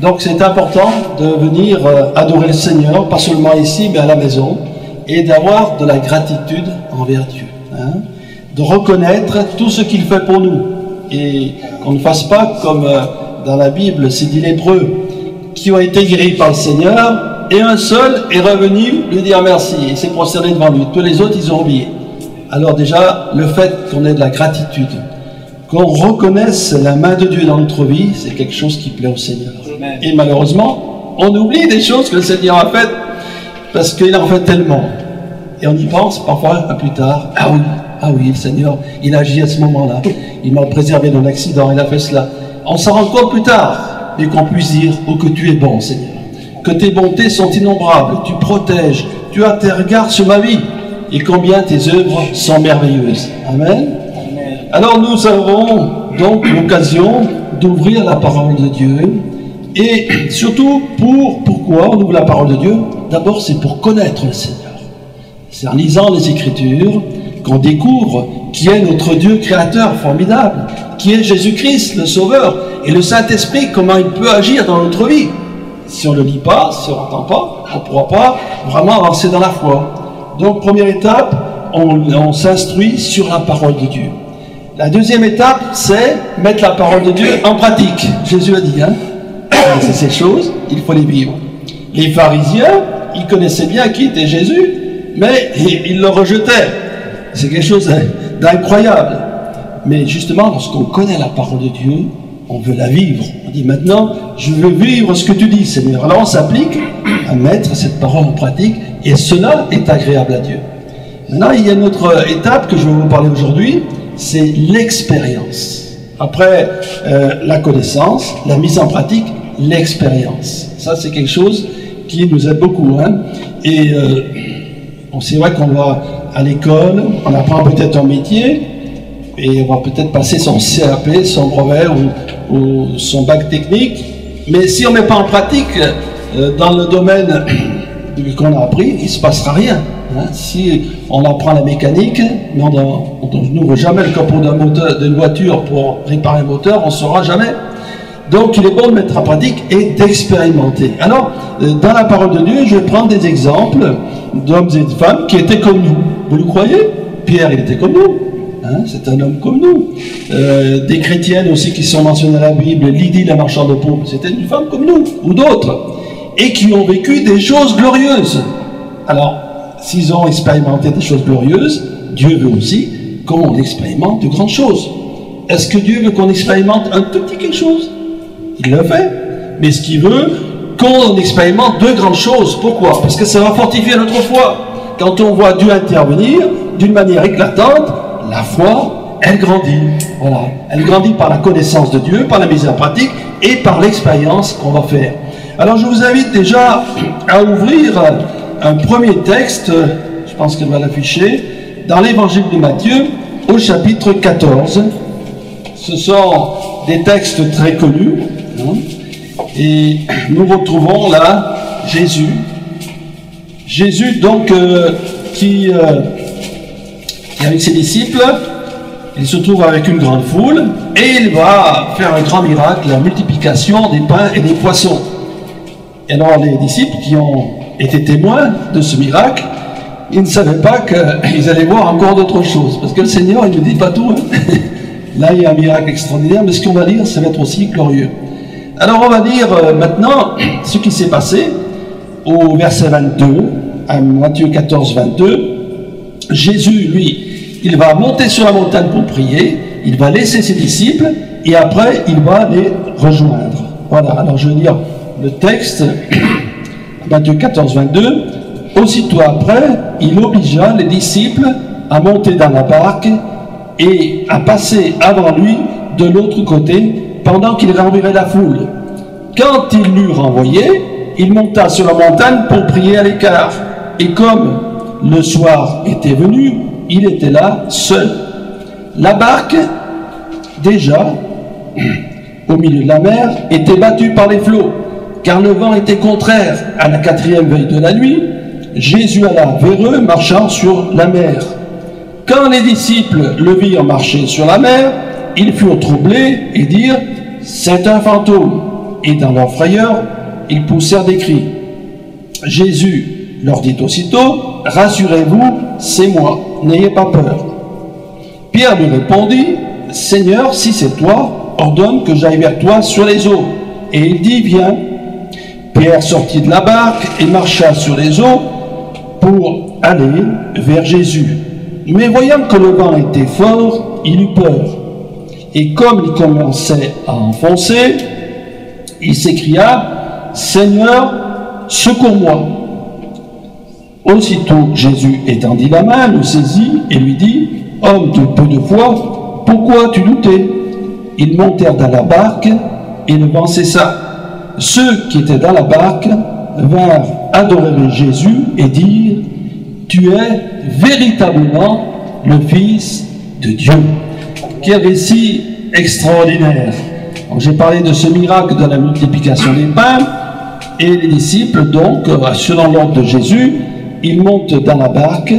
Donc c'est important de venir adorer le Seigneur, pas seulement ici, mais à la maison, et d'avoir de la gratitude envers Dieu. Hein, de reconnaître tout ce qu'il fait pour nous. Et qu'on ne fasse pas comme dans la Bible, c'est dit lépreux, qui ont été guéris par le Seigneur, et un seul est revenu lui dire merci, et s'est prosterné devant lui. Tous les autres, ils ont oublié. Alors déjà, le fait qu'on ait de la gratitude, qu'on reconnaisse la main de Dieu dans notre vie, c'est quelque chose qui plaît au Seigneur. Amen. Et malheureusement, on oublie des choses que le Seigneur a faites, parce qu'il en fait tellement. Et on y pense parfois plus tard. Ah oui, le Seigneur, il agit à ce moment-là. Il m'a préservé d'un accident, il a fait cela. On s'en rend compte plus tard, mais qu'on puisse dire, oh que tu es bon, Seigneur. Que tes bontés sont innombrables, tu protèges, tu as tes regards sur ma vie, et combien tes œuvres sont merveilleuses. Amen. Alors nous avons donc l'occasion d'ouvrir la parole de Dieu, et surtout pourquoi on ouvre la parole de Dieu? D'abord c'est pour connaître le Seigneur. C'est en lisant les Écritures qu'on découvre qui est notre Dieu créateur formidable, qui est Jésus-Christ le Sauveur, et le Saint-Esprit, comment il peut agir dans notre vie. Si on ne le lit pas, si on n'entend pas, on ne pourra pas vraiment avancer dans la foi. Donc première étape, on s'instruit sur la parole de Dieu. La deuxième étape, c'est mettre la parole de Dieu en pratique. Jésus a dit, c'est ces choses, il faut les vivre. Les pharisiens, ils connaissaient bien qui était Jésus, mais ils le rejetaient. C'est quelque chose d'incroyable. Mais justement, lorsqu'on connaît la parole de Dieu, on veut la vivre. On dit maintenant, je veux vivre ce que tu dis, Seigneur. Alors on s'applique à mettre cette parole en pratique, et cela est agréable à Dieu. Maintenant, il y a une autre étape que je vais vous parler aujourd'hui, c'est l'expérience. Après la connaissance, la mise en pratique, l'expérience. Ça, c'est quelque chose qui nous aide beaucoup. Hein. Et c'est vrai qu'on va à l'école, on apprend peut-être un métier, et on va peut-être passer son CAP, son brevet ou son bac technique, mais si on ne met pas en pratique dans le domaine qu'on a appris, il ne se passera rien. Hein. Si on apprend la mécanique, mais on n'ouvre jamais le capot d'une voiture pour réparer un moteur, on ne saura jamais. Donc il est bon de mettre en pratique et d'expérimenter. Alors, dans la parole de Dieu, je vais prendre des exemples d'hommes et de femmes qui étaient comme nous. Vous le croyez? Pierre, il était comme nous. Hein, c'est un homme comme nous. Des chrétiennes aussi qui sont mentionnées dans la Bible, Lydie la marchande de pompes, c'était une femme comme nous, ou d'autres, et qui ont vécu des choses glorieuses. Alors, s'ils ont expérimenté des choses glorieuses, Dieu veut aussi qu'on expérimente de grandes choses. Est-ce que Dieu veut qu'on expérimente un tout petit quelque chose? Il le fait, mais ce qu'il veut, qu'on expérimente de grandes choses. Pourquoi? Parce que ça va fortifier notre foi. Quand on voit Dieu intervenir d'une manière éclatante, la foi, elle grandit. Voilà. Elle grandit par la connaissance de Dieu, par la mise en pratique et par l'expérience qu'on va faire. Alors je vous invite déjà à ouvrir un premier texte, je pense qu'elle va l'afficher, dans l'évangile de Matthieu, au chapitre 14. Ce sont des textes très connus, hein, et nous retrouvons là Jésus. Jésus donc qui avec ses disciples, il se trouve avec une grande foule et il va faire un grand miracle, la multiplication des pains et des poissons. Et alors les disciples qui ont été témoins de ce miracle, ils ne savaient pas qu'ils allaient voir encore d'autres choses, parce que le Seigneur, il ne dit pas tout. Hein. Là, il y a un miracle extraordinaire, mais ce qu'on va lire, ça va être aussi glorieux. Alors on va lire maintenant ce qui s'est passé au verset 22, à Matthieu 14, 22. Jésus, lui, il va monter sur la montagne pour prier, il va laisser ses disciples, et après, il va les rejoindre. Voilà, alors je vais lire le texte, Matthieu 14, 22. Aussitôt après, il obligea les disciples à monter dans la barque et à passer avant lui de l'autre côté, pendant qu'il renverrait la foule. Quand il l'eut renvoyé, il monta sur la montagne pour prier à l'écart. Et comme le soir était venu, il était là, seul. La barque, déjà, au milieu de la mer, était battue par les flots, car le vent était contraire. À la 4e veille de la nuit, Jésus alla vers eux, marchant sur la mer. Quand les disciples le virent marcher sur la mer, ils furent troublés et dirent « C'est un fantôme ». et dans leur frayeur, ils poussèrent des cris. Jésus leur dit aussitôt, « Rassurez-vous, c'est moi, n'ayez pas peur. » Pierre lui répondit, « Seigneur, si c'est toi, ordonne que j'aille vers toi sur les eaux. » Et il dit, « Viens. » Pierre sortit de la barque et marcha sur les eaux pour aller vers Jésus. Mais voyant que le vent était fort, il eut peur. Et comme il commençait à enfoncer, il s'écria, « Seigneur, secours-moi. » Aussitôt Jésus étendit la main, le saisit et lui dit, « Homme de peu de foi, pourquoi as-tu douté ?» Ils montèrent dans la barque et le vent cessa. Ceux qui étaient dans la barque vinrent adorer Jésus et dire, « Tu es véritablement le Fils de Dieu. » Quel récit extraordinaire! J'ai parlé de ce miracle de la multiplication des pains, et les disciples, donc, selon l'ordre de Jésus, ils montent dans la barque,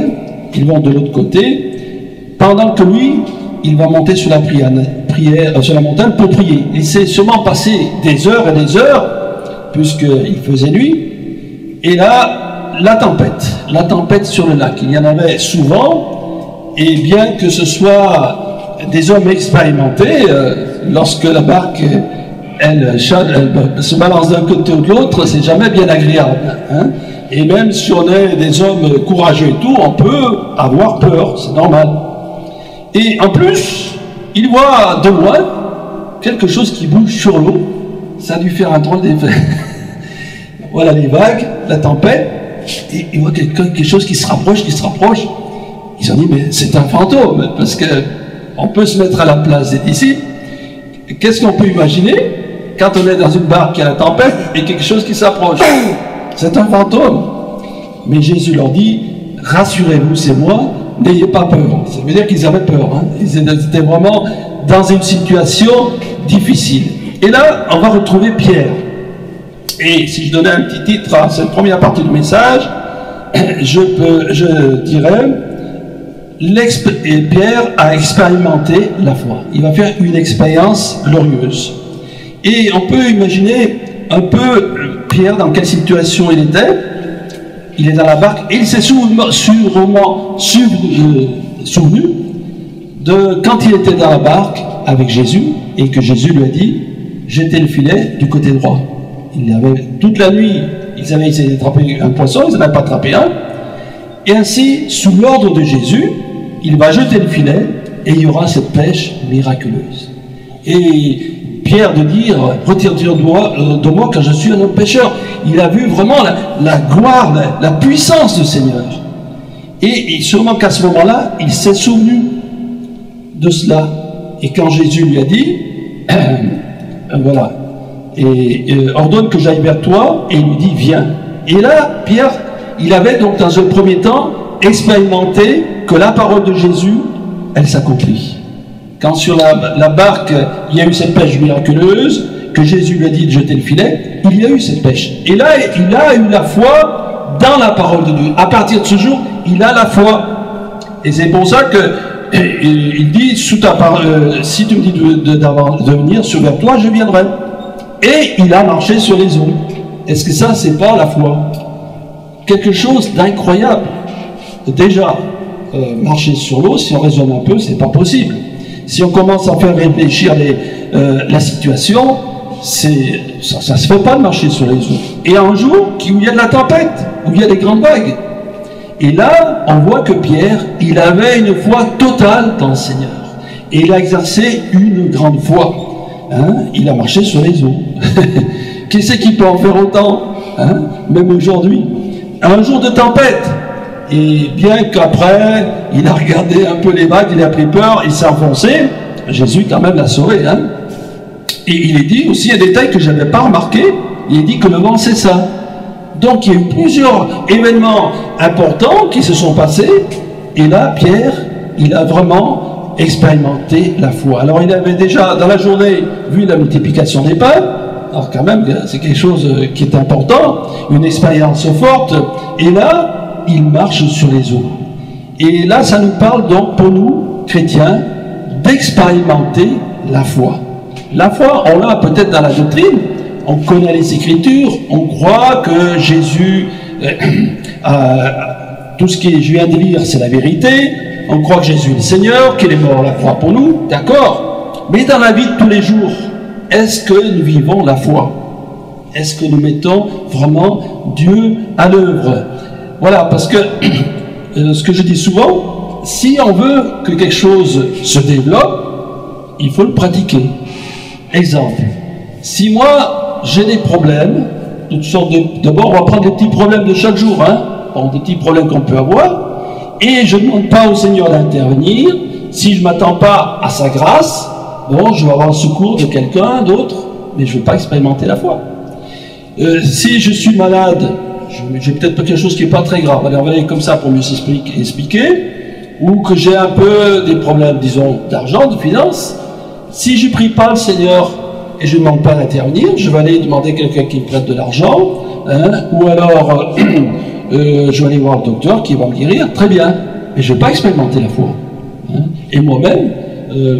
ils vont de l'autre côté, pendant que lui, il va monter sur la sur la montagne pour prier. Il s'est sûrement passé des heures et des heures, puisqu'il faisait nuit, et là, la tempête sur le lac. Il y en avait souvent, et bien que ce soit des hommes expérimentés, lorsque la barque elle se balance d'un côté ou de l'autre, c'est jamais bien agréable. Hein? Et même si on est des hommes courageux et tout, on peut avoir peur, c'est normal. Et en plus, il voit de loin quelque chose qui bouge sur l'eau. Ça a dû faire un drôle d'effet. Voilà les vagues, la tempête, et il voit quelque chose qui se rapproche. Ils ont dit, mais c'est un fantôme, parce qu'on peut se mettre à la place des disciples. Qu'est-ce qu'on peut imaginer quand on est dans une barque qui a la tempête et quelque chose qui s'approche? C'est un fantôme. Mais Jésus leur dit, rassurez-vous, c'est moi, n'ayez pas peur. Ça veut dire qu'ils avaient peur. Hein. Ils étaient vraiment dans une situation difficile. Et là, on va retrouver Pierre. Et si je donnais un petit titre à cette première partie du message, je dirais, Pierre a expérimenté la foi. Il va faire une expérience glorieuse. Et on peut imaginer un peu Pierre dans quelle situation il était. Il est dans la barque et il s'est sûrement souvenu de quand il était dans la barque avec Jésus et que Jésus lui a dit « Jetez le filet du côté droit ». Il avait toute la nuit, ils avaient essayé d'attraper un poisson, ils n'avaient pas attrapé un. Et ainsi, sous l'ordre de Jésus, il va jeter le filet et il y aura cette pêche miraculeuse. Et Pierre de dire, retire-toi de moi car je suis un homme pécheur. Il a vu vraiment la gloire, la puissance du Seigneur. Et sûrement qu'à ce moment-là, il s'est souvenu de cela. Et quand Jésus lui a dit, voilà, ordonne que j'aille vers toi, et il lui dit, viens. Et là, Pierre, il avait donc dans un premier temps expérimenté que la parole de Jésus, elle s'accomplit. Quand sur la barque, il y a eu cette pêche miraculeuse, que Jésus lui a dit de jeter le filet, il y a eu cette pêche. Et là, il a eu la foi dans la parole de Dieu. À partir de ce jour, il a la foi. Et c'est pour ça qu'il dit, sous ta parole, si tu me dis de venir vers toi, je viendrai. Et il a marché sur les eaux. Est-ce que ça, c'est pas la foi? Quelque chose d'incroyable. Déjà, marcher sur l'eau, si on raisonne un peu, c'est pas possible. Si on commence à faire réfléchir la situation, ça se fait pas de marcher sur les eaux. Et un jour, où il y a de la tempête, où il y a des grandes vagues. Et là, on voit que Pierre, il avait une foi totale dans le Seigneur. Et il a exercé une grande foi. Hein? Il a marché sur les eaux. Qui c'est qui peut en faire autant? Hein? Même aujourd'hui. Un jour de tempête. Et bien qu'après, il a regardé un peu les vagues, il a pris peur, il s'est enfoncé. Jésus quand même l'a sauvé. Hein? Et il est dit aussi un détail que je n'avais pas remarqué. Il est dit que le vent cessa. Donc il y a eu plusieurs événements importants qui se sont passés. Et là, Pierre, il a vraiment expérimenté la foi. Alors il avait déjà dans la journée vu la multiplication des pains. Alors quand même, c'est quelque chose qui est important, une expérience forte. Et là, il marche sur les eaux. Et là, ça nous parle donc pour nous, chrétiens, d'expérimenter la foi. La foi, on l'a peut-être dans la doctrine, on connaît les Écritures, on croit que Jésus, tout ce que je viens de lire, c'est la vérité, on croit que Jésus est le Seigneur, qu'il est mort à la croix pour nous, d'accord. Mais dans la vie de tous les jours, est-ce que nous vivons la foi? Est-ce que nous mettons vraiment Dieu à l'œuvre? Voilà, parce que ce que je dis souvent, si on veut que quelque chose se développe, il faut le pratiquer. Exemple, si moi j'ai des problèmes, toutes sortes d'abord on va prendre les petits problèmes de chaque jour, des petits problèmes qu'on peut avoir, et je ne demande pas au Seigneur d'intervenir, si je ne m'attends pas à sa grâce, bon, je vais avoir le secours de quelqu'un d'autre, mais je ne vais pas expérimenter la foi. Si je suis malade, j'ai peut-être quelque chose qui n'est pas très grave, allez, on va aller comme ça pour mieux expliquer, ou que j'ai un peu des problèmes, disons, d'argent, de finances, si je ne prie pas le Seigneur et je ne demande pas d'intervenir, je vais aller demander à quelqu'un qui me prête de l'argent, ou alors je vais aller voir le docteur qui va me guérir, très bien, mais je ne vais pas expérimenter la foi. Et moi-même,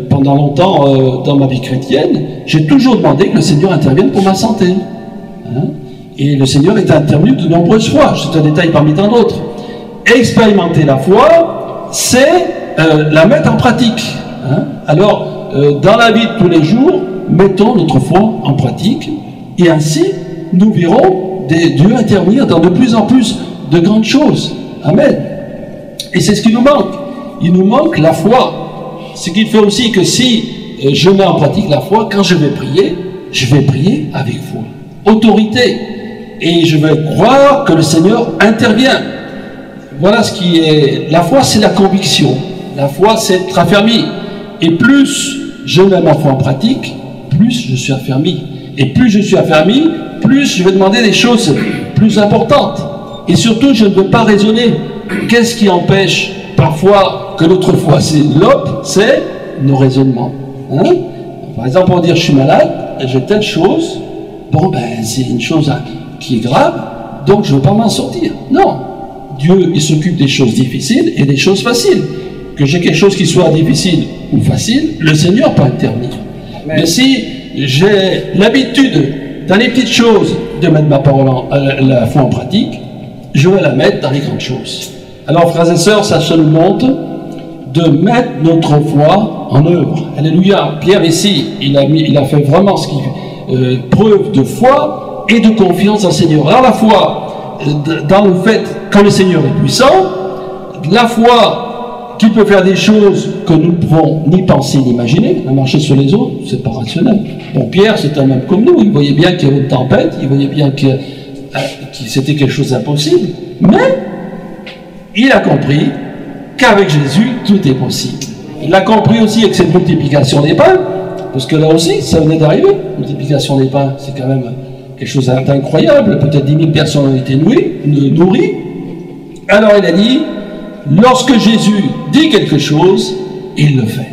pendant longtemps dans ma vie chrétienne, j'ai toujours demandé que le Seigneur intervienne pour ma santé. Et le Seigneur est intervenu de nombreuses fois, c'est un détail parmi tant d'autres. Expérimenter la foi, c'est la mettre en pratique. Alors, dans la vie de tous les jours, mettons notre foi en pratique, et ainsi, nous verrons Dieu intervenir dans de plus en plus de grandes choses. Amen. Et c'est ce qui nous manque. Il nous manque la foi. Ce qui fait aussi que si je mets en pratique la foi, quand je vais prier avec foi. Autorité. Et je vais croire que le Seigneur intervient. Voilà ce qui est... La foi, c'est la conviction. La foi, c'est être affermi. Et plus je mets ma foi en pratique, plus je suis affermi. Et plus je suis affermi, plus je vais demander des choses plus importantes. Et surtout, je ne veux pas raisonner. Qu'est-ce qui empêche parfois que notre foi s'élope? C'est nos raisonnements. Par exemple, on va dire, je suis malade, j'ai telle chose. Bon, c'est une chose qui est grave, donc je ne veux pas m'en sortir. Non. Dieu, il s'occupe des choses difficiles et des choses faciles. Que j'ai quelque chose qui soit difficile ou facile, le Seigneur peut intervenir. Mais si j'ai l'habitude, dans les petites choses, de mettre ma parole, la foi en pratique, je vais la mettre dans les grandes choses. Alors, frères et sœurs, ça se nous montre de mettre notre foi en œuvre. Alléluia. Pierre, ici, il a fait vraiment ce qui preuve de foi et de confiance dans le Seigneur. Alors, la foi, dans le fait que le Seigneur est puissant, la foi qui peut faire des choses que nous ne pouvons ni penser ni imaginer, marcher sur les eaux, c'est pas rationnel. Bon, Pierre, c'est un homme comme nous, il voyait bien qu'il y avait une tempête, il voyait bien que c'était quelque chose d'impossible, mais il a compris qu'avec Jésus, tout est possible. Il a compris aussi avec cette multiplication des pains, parce que là aussi, ça venait d'arriver, multiplication des pains, c'est quand même quelque chose d'incroyable, peut-être 10 000 personnes ont été nourries. Alors il a dit, lorsque Jésus dit quelque chose, il le fait.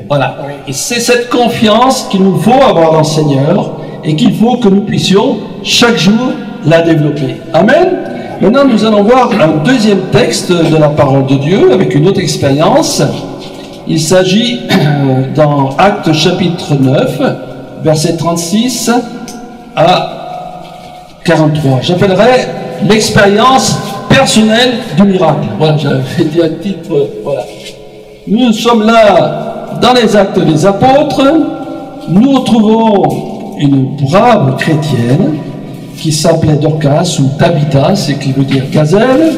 Voilà. Et c'est cette confiance qu'il nous faut avoir dans le Seigneur et qu'il faut que nous puissions chaque jour la développer. Amen. Maintenant, nous allons voir un deuxième texte de la parole de Dieu avec une autre expérience. Il s'agit dans Actes chapitre 9, versets 36 à 43. J'appellerai l'expérience personnelle du miracle. Voilà, j'avais dit un titre. Voilà. Nous sommes là dans les Actes des Apôtres. Nous retrouvons une brave chrétienne qui s'appelait Dorcas ou Tabitha, c'est qui veut dire gazelle,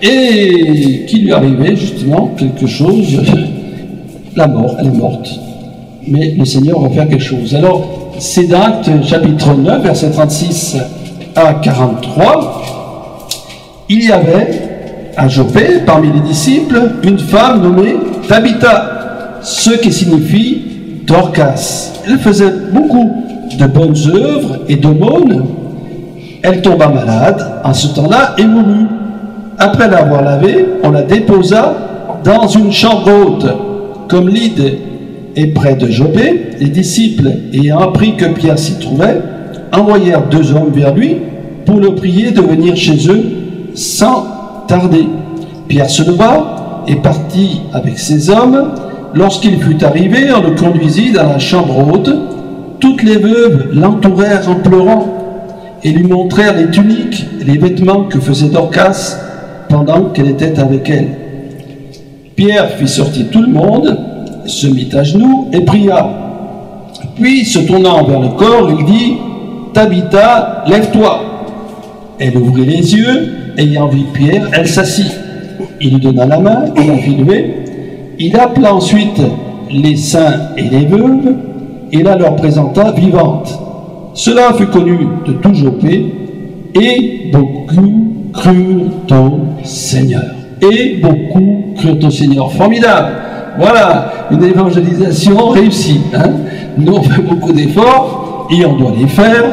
et qui lui arrivait justement quelque chose, la mort, elle est morte. Mais le Seigneur va faire quelque chose. Alors, c'est d'Actes chapitre 9, versets 36 à 43. Il y avait à Jopé, parmi les disciples, une femme nommée Tabitha, ce qui signifie Dorcas. Elle faisait beaucoup de bonnes œuvres et d'aumônes. Elle tomba malade en ce temps-là et mourut. Après l'avoir lavée, on la déposa dans une chambre haute. Comme Lyde est près de Jopé, les disciples, ayant appris que Pierre s'y trouvait, envoyèrent 2 hommes vers lui pour le prier de venir chez eux sans tarder. Pierre se leva et partit avec ces hommes. Lorsqu'il fut arrivé, on le conduisit dans la chambre haute. toutes les veuves l'entourèrent en pleurant et lui montrèrent les tuniques et les vêtements que faisait Dorcas pendant qu'elle était avec elle. Pierre fit sortir tout le monde, se mit à genoux et pria. Puis, se tournant vers le corps, il dit « Tabitha, lève-toi » Elle ouvrit les yeux, ayant vu Pierre, elle s'assit. Il lui donna la main, il la fit lever. Il appela ensuite les saints et les veuves, et la leur présenta vivante. Cela fut connu de tout Jopé, et beaucoup crurent au Seigneur. Et beaucoup crurent au Seigneur. Formidable! Voilà, une évangélisation réussie. Hein? Nous, on fait beaucoup d'efforts, et on doit les faire.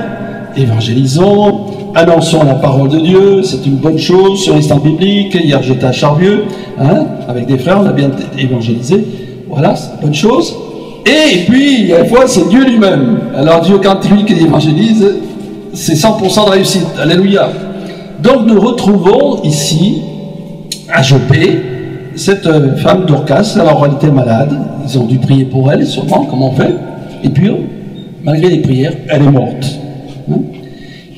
Évangélisons, annonçons la parole de Dieu, c'est une bonne chose sur l'histoire biblique. Hier, j'étais à Charvieux, hein, avec des frères, on a bien évangélisé. Voilà, c'est une bonne chose. Et puis, des fois, c'est Dieu lui-même. Alors, Dieu, quand lui qui évangélise, c'est 100% de réussite. Alléluia. Donc, nous retrouvons ici, à Jopé, cette femme Dorcas. Alors, elle était malade. Ils ont dû prier pour elle, sûrement, comme on fait. Et puis, malgré les prières, elle est morte.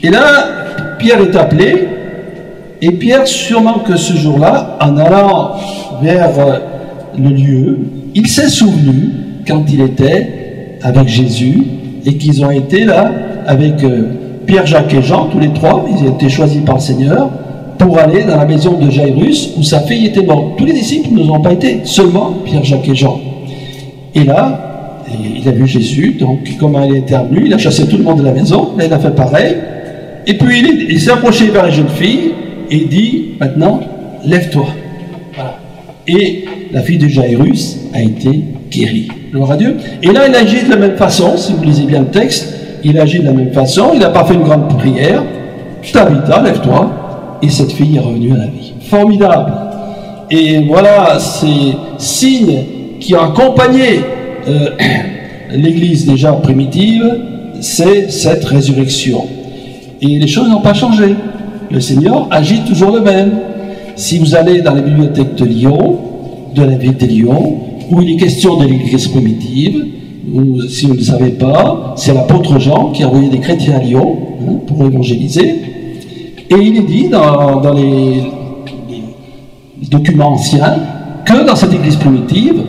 Et là, Pierre est appelé. Et Pierre, sûrement que ce jour-là, en allant vers le lieu, il s'est souvenu quand il était avec Jésus et qu'ils ont été là avec Pierre, Jacques et Jean, tous les trois. Ils ont été choisis par le Seigneur pour aller dans la maison de Jairus où sa fille était morte. Tous les disciples ne ont pas été, seulement Pierre, Jacques et Jean. Et là, il a vu Jésus, donc comment il était revenu, il a chassé tout le monde de la maison, là il a fait pareil. Et puis il s'est approché vers la jeune fille et dit, maintenant, lève-toi. Voilà. Et la fille de Jairus a été guérie. Gloire à Dieu. Et là, il agit de la même façon, si vous lisez bien le texte, il agit de la même façon, il n'a pas fait une grande prière. Tabitha, lève-toi. Et cette fille est revenue à la vie. Formidable. Et voilà ces signes qui ont accompagné l'Église déjà primitive, c'est cette résurrection. Et les choses n'ont pas changé. Le Seigneur agit toujours le même. Si vous allez dans la bibliothèque de Lyon, de la ville de Lyon, où il est question de l'Église primitive, ou si vous ne savez pas, c'est l'apôtre Jean qui a envoyé des chrétiens à Lyon, hein, pour évangéliser. Et il est dit dans les documents anciens que dans cette Église primitive,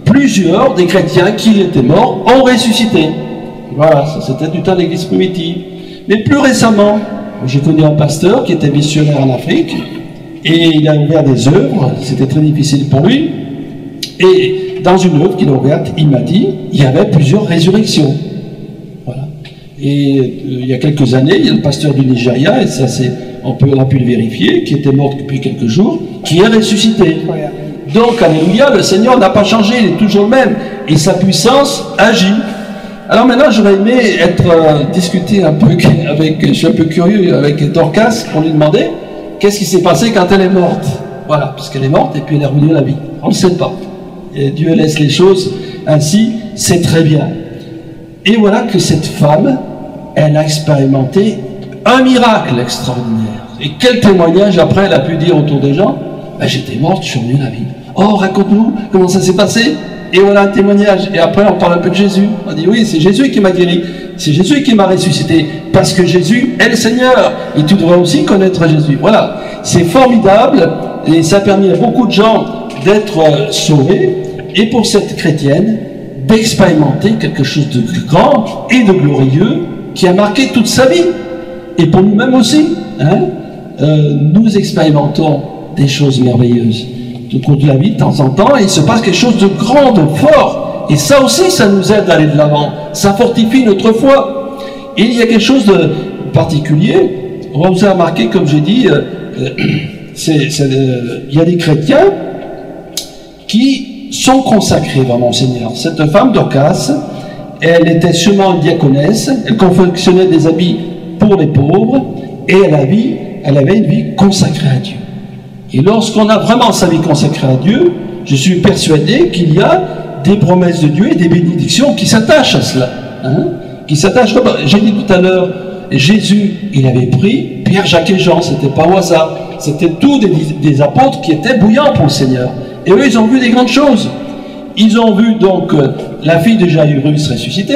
plusieurs des chrétiens qui étaient morts ont ressuscité. Voilà, ça c'était du temps de l'Église primitive. Mais plus récemment, j'ai connu un pasteur qui était missionnaire en Afrique et il a ouvert des œuvres, c'était très difficile pour lui. Et dans une œuvre qu'il a ouverte, il m'a dit, il y avait plusieurs résurrections. Voilà. Et il y a quelques années, il y a le pasteur du Nigeria, et ça on a pu le vérifier, qui était mort depuis quelques jours, qui est ressuscité. Donc, alléluia, le Seigneur n'a pas changé, il est toujours le même, et sa puissance agit. Alors maintenant, j'aurais aimé discuter un peu avec, je suis un peu curieux, avec Dorcas, pour lui demander qu'est-ce qui s'est passé quand elle est morte. Voilà, puisqu'elle est morte et puis elle est revenue à la vie. On ne le sait pas. Et Dieu laisse les choses ainsi, c'est très bien. Et voilà que cette femme, elle a expérimenté un miracle extraordinaire. Et quel témoignage après elle a pu dire autour des gens, ben, j'étais morte, je suis revenue à la vie. Oh, raconte-nous comment ça s'est passé. Et voilà un témoignage. Et après, on parle un peu de Jésus. On dit, oui, c'est Jésus qui m'a guéri. C'est Jésus qui m'a ressuscité. Parce que Jésus est le Seigneur. Et tu devrais aussi connaître Jésus. Voilà. C'est formidable. Et ça a permis à beaucoup de gens d'être sauvés. Et pour cette chrétienne, d'expérimenter quelque chose de grand et de glorieux qui a marqué toute sa vie. Et pour nous-mêmes aussi. Hein, nous expérimentons des choses merveilleuses. Au cours de la vie, de temps en temps, il se passe quelque chose de grand, de fort. Et ça aussi, ça nous aide à aller de l'avant. Ça fortifie notre foi. Et il y a quelque chose de particulier. On vous a remarqué, comme j'ai dit, il y a des chrétiens qui sont consacrés vraiment au Seigneur. Cette femme Dorcas, elle était sûrement une diaconesse, elle confectionnait des habits pour les pauvres, et elle avait une vie consacrée à Dieu. Et lorsqu'on a vraiment sa vie consacrée à Dieu, je suis persuadé qu'il y a des promesses de Dieu et des bénédictions qui s'attachent à cela. Hein, qui s'attachent. J'ai dit tout à l'heure, Jésus, il avait pris Pierre, Jacques et Jean, c'était pas au hasard. C'était tous des apôtres qui étaient bouillants pour le Seigneur. Et eux, ils ont vu des grandes choses. Ils ont vu donc la fille de Jairus ressusciter.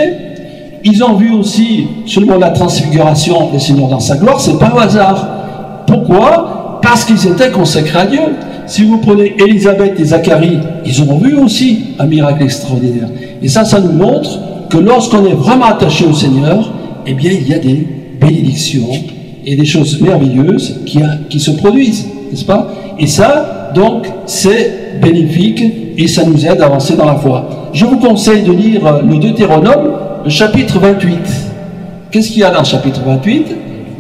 Ils ont vu aussi, seulement la transfiguration, le Seigneur dans sa gloire, c'est pas au hasard. Pourquoi? Parce qu'ils étaient consacrés à Dieu. Si vous prenez Élisabeth et Zacharie, ils ont vu aussi un miracle extraordinaire. Et ça nous montre que lorsqu'on est vraiment attaché au Seigneur, eh bien, il y a des bénédictions et des choses merveilleuses qui se produisent, n'est-ce pas? Et ça, donc, c'est bénéfique et ça nous aide à avancer dans la foi. Je vous conseille de lire le Deutéronome, le chapitre 28. Qu'est-ce qu'il y a dans le chapitre 28?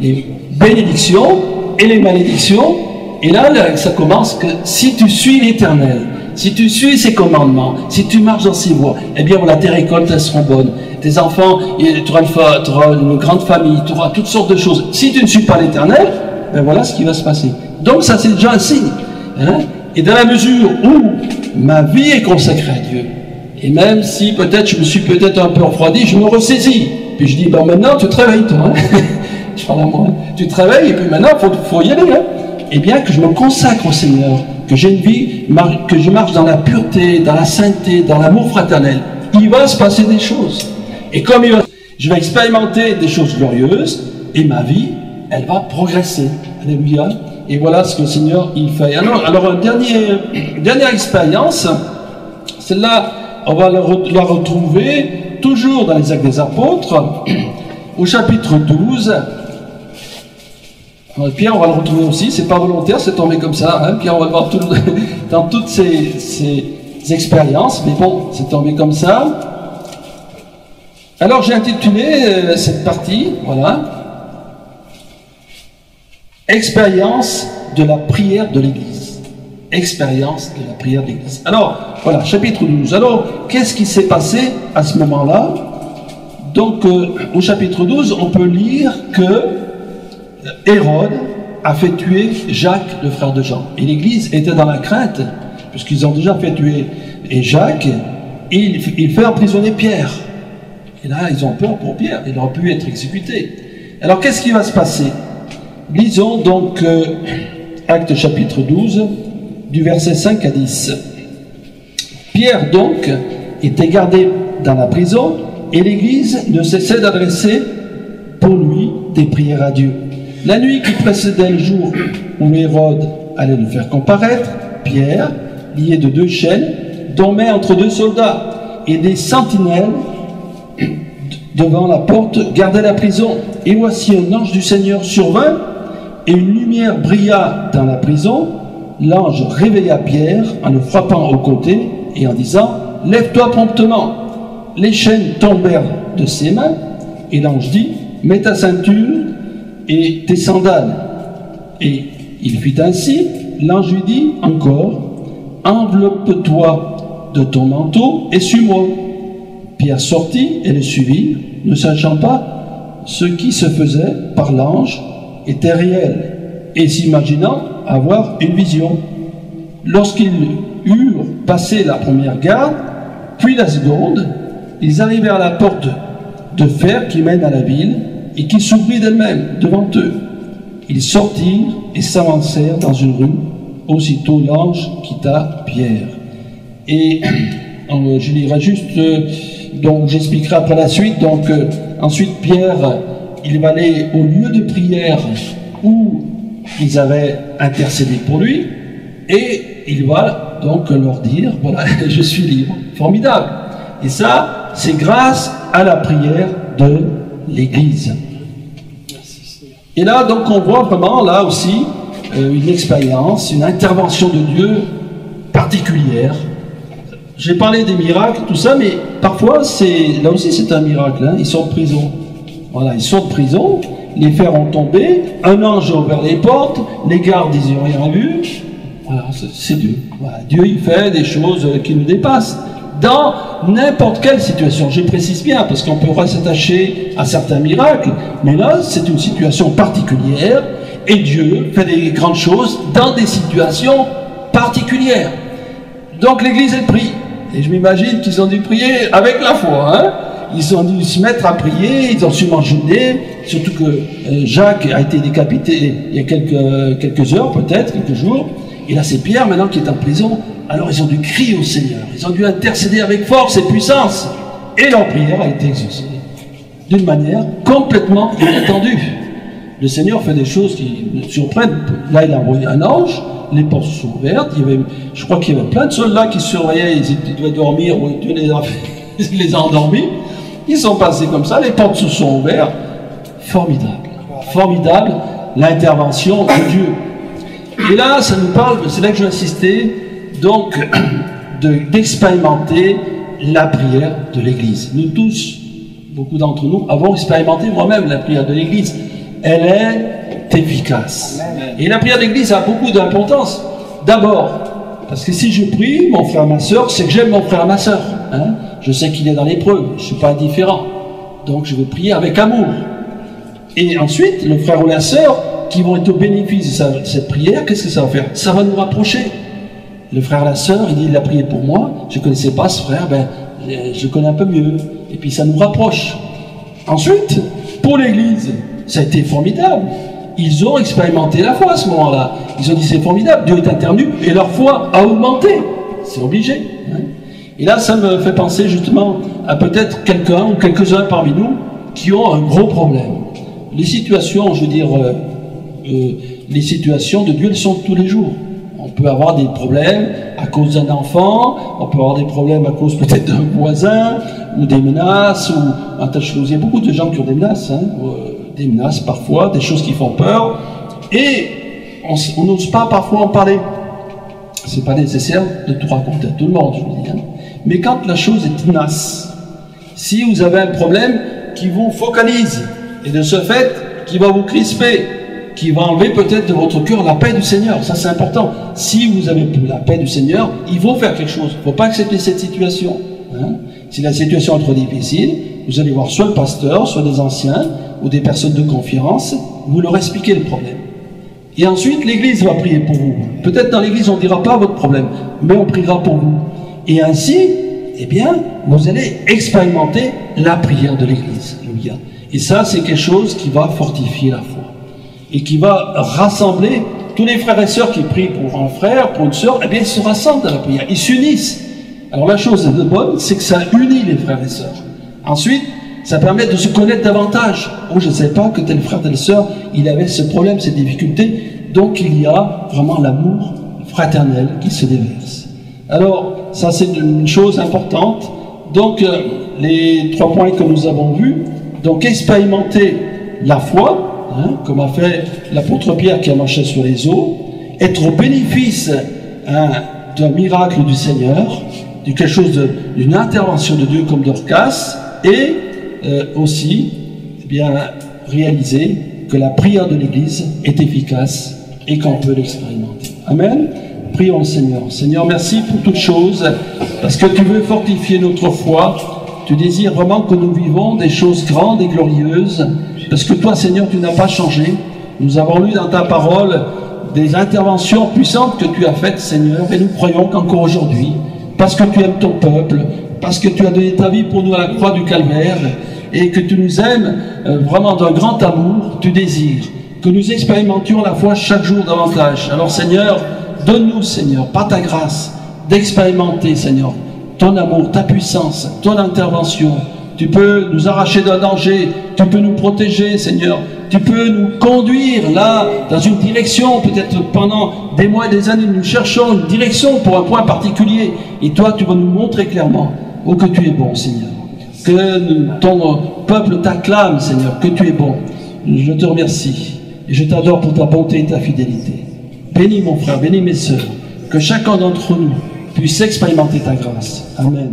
Les bénédictions et les malédictions. Et là, ça commence que si tu suis l'Éternel, si tu suis ses commandements, si tu marches dans ses voies, eh bien voilà, tes récoltes, elles seront bonnes. Tes enfants, tu auras une grande famille, tu auras toutes sortes de choses. Si tu ne suis pas l'Éternel, ben voilà ce qui va se passer. Donc ça, c'est déjà un signe. Hein? Et dans la mesure où ma vie est consacrée à Dieu, et même si peut-être je me suis peut-être un peu refroidi, je me ressaisis. Puis je dis, ben maintenant tu te réveilles toi. Hein? Je parle à moi. Hein? Tu te réveilles et puis maintenant il faut y aller. Hein? Eh bien que je me consacre au Seigneur, que j'ai une vie, que je marche dans la pureté, dans la sainteté, dans l'amour fraternel, il va se passer des choses. Et comme je vais expérimenter des choses glorieuses, et ma vie, elle va progresser. Alléluia. Et voilà ce que le Seigneur, il fait. Alors une dernière expérience, celle-là, on va la retrouver toujours dans les Actes des Apôtres, au chapitre 12. Pierre, on va le retrouver aussi, c'est pas volontaire, c'est tombé comme ça. Hein. Pierre, on va le voir dans toutes ces expériences, mais bon, c'est tombé comme ça. Alors j'ai intitulé cette partie, voilà, expérience de la prière de l'Église. Expérience de la prière de l'Église. Alors, voilà, chapitre 12. Alors, qu'est-ce qui s'est passé à ce moment-là? Donc, au chapitre 12, on peut lire que Hérode a fait tuer Jacques, le frère de Jean. Et l'Église était dans la crainte, puisqu'ils ont déjà fait tuer Jacques, et il fait emprisonner Pierre. Et là, ils ont peur pour Pierre, il aurait pu être exécuté. Alors, qu'est-ce qui va se passer? Lisons donc Actes chapitre 12, du verset 5 à 10. Pierre, donc, était gardé dans la prison, et l'Église ne cessait d'adresser pour lui des prières à Dieu. La nuit qui précédait le jour où Hérode allait le faire comparaître, Pierre, lié de 2 chaînes, dormait entre 2 soldats, et des sentinelles devant la porte gardaient la prison. Et voici un ange du Seigneur survint, et une lumière brilla dans la prison. L'ange réveilla Pierre en le frappant au côté et en disant « Lève-toi promptement !» Les chaînes tombèrent de ses mains, et l'ange dit « Mets ta ceinture et tes sandales. » Et il fit ainsi. L'ange lui dit encore « Enveloppe-toi de ton manteau et suis-moi. » Pierre sortit et le suivit, ne sachant pas ce qui se faisait par l'ange était réel, et s'imaginant avoir une vision. Lorsqu'ils eurent passé la première garde, puis la seconde, ils arrivèrent à la porte de fer qui mène à la ville, et qui s'ouvrit d'elle-même devant eux. Ils sortirent et s'avancèrent dans une rue. Aussitôt l'ange quitta Pierre. Et je lirai juste, donc j'expliquerai après la suite. Donc ensuite Pierre, il va aller au lieu de prière où ils avaient intercédé pour lui, et il va donc leur dire, voilà, je suis libre. Formidable. Et ça, c'est grâce à la prière de l'Église. Et là, donc, on voit vraiment, là aussi, une expérience, une intervention de Dieu particulière. J'ai parlé des miracles, tout ça, mais parfois, là aussi, c'est un miracle. Hein. Ils sont de prison. Voilà, ils sont de prison, les fers ont tombé, un ange a ouvert les portes, les gardes, ils n'ont rien vu. Voilà, c'est Dieu. Voilà, Dieu, il fait des choses qui nous dépassent. Dans n'importe quelle situation, je précise bien, parce qu'on pourra s'attacher à certains miracles, mais là, c'est une situation particulière, et Dieu fait des grandes choses dans des situations particulières. Donc l'Église, elle prie, et je m'imagine qu'ils ont dû prier avec la foi, hein. Ils ont dû se mettre à prier, ils ont su jeûner, surtout que Jacques a été décapité il y a quelques heures, peut-être, quelques jours, et là c'est Pierre maintenant qui est en prison. Alors ils ont dû crier au Seigneur, ils ont dû intercéder avec force et puissance, et leur prière a été exaucée. d'une manière complètement inattendue. Le Seigneur fait des choses qui nous surprennent. Là, il a envoyé un ange, les portes sont ouvertes, je crois qu'il y avait plein de soldats qui surveillaient, ils devaient dormir, ou Dieu les a endormis. Ils sont passés comme ça, les portes se sont ouvertes. Formidable, formidable l'intervention de Dieu. Et là, ça nous parle, c'est là que je vais insister, donc, d'expérimenter la prière de l'Église. Nous tous, beaucoup d'entre nous, avons expérimenté moi-même la prière de l'Église. Elle est efficace. Et la prière de l'Église a beaucoup d'importance. D'abord, parce que si je prie, mon frère, ma soeur, c'est que j'aime mon frère, ma soeur. Hein? Je sais qu'il est dans l'épreuve, je ne suis pas indifférent. Donc je vais prier avec amour. Et ensuite, le frère ou la sœur qui vont être au bénéfice de cette prière, qu'est-ce que ça va faire? Ça va nous rapprocher. Le frère, la sœur, il dit, il a prié pour moi, je ne connaissais pas ce frère, ben, je le connais un peu mieux. Et puis ça nous rapproche. Ensuite, pour l'Église, ça a été formidable. Ils ont expérimenté la foi à ce moment-là. Ils ont dit, c'est formidable, Dieu est intervenu, et leur foi a augmenté. C'est obligé. Hein. Et là, ça me fait penser justement à peut-être quelqu'un ou quelques-uns parmi nous qui ont un gros problème. Les situations, je veux dire, les situations de Dieu, elles sont tous les jours. On peut avoir des problèmes à cause d'un enfant, on peut avoir des problèmes à cause peut-être d'un voisin, ou des menaces, ou un tas de choses. Il y a beaucoup de gens qui ont des menaces, hein, des menaces parfois, des choses qui font peur, et on n'ose pas parfois en parler. C'est pas nécessaire de tout raconter à tout le monde, je vous dis. Hein. Mais quand la chose est tenace, si vous avez un problème qui vous focalise, et de ce fait, qui va vous crisper, qui va enlever peut-être de votre cœur la paix du Seigneur, ça c'est important. Si vous avez plus la paix du Seigneur, il faut faire quelque chose. Il ne faut pas accepter cette situation. Hein. Si la situation est trop difficile, vous allez voir soit le pasteur, soit des anciens, ou des personnes de confiance, vous leur expliquez le problème. Et ensuite, l'Église va prier pour vous. Peut-être dans l'Église, on ne dira pas votre problème, mais on priera pour vous. Et ainsi, eh bien, vous allez expérimenter la prière de l'Église. Et ça, c'est quelque chose qui va fortifier la foi. Et qui va rassembler tous les frères et sœurs qui prient pour un frère, pour une sœur, eh bien, ils se rassemblent dans la prière, ils s'unissent. Alors la chose de bonne, c'est que ça unit les frères et sœurs. Ensuite, ça permet de se connaître davantage. Oh, je ne savais pas que tel frère, telle sœur, il avait ce problème, ces difficultés. Donc il y a vraiment l'amour fraternel qui se déverse. Alors, ça c'est une chose importante. Donc, les 3 points que nous avons vus, donc expérimenter la foi, hein, comme a fait l'apôtre Pierre qui a marché sur les eaux, être au bénéfice hein, d'un miracle du Seigneur, de quelque chose d'une intervention de Dieu comme Dorcas, et aussi eh bien, réaliser que la prière de l'Église est efficace et qu'on peut l'expérimenter. Amen. Prions le Seigneur. Seigneur, merci pour toutes choses, parce que tu veux fortifier notre foi. Tu désires vraiment que nous vivons des choses grandes et glorieuses, parce que toi, Seigneur, tu n'as pas changé. Nous avons lu dans ta parole des interventions puissantes que tu as faites, Seigneur, et nous croyons qu'encore aujourd'hui, parce que tu aimes ton peuple, parce que tu as donné ta vie pour nous à la croix du Calvaire, et que tu nous aimes vraiment d'un grand amour, tu désires que nous expérimentions la foi chaque jour davantage. Alors Seigneur, donne-nous, Seigneur, par ta grâce, d'expérimenter, Seigneur, ton amour, ta puissance, ton intervention. Tu peux nous arracher d'un danger, tu peux nous protéger, Seigneur. Tu peux nous conduire là, dans une direction, peut-être pendant des mois et des années, nous cherchons une direction pour un point particulier. Et toi, tu vas nous montrer clairement, oh que tu es bon, Seigneur. Que ton peuple t'acclame, Seigneur, que tu es bon. Je te remercie et je t'adore pour ta bonté et ta fidélité. Bénis mon frère, bénis mes sœurs, que chacun d'entre nous puisse expérimenter ta grâce. Amen.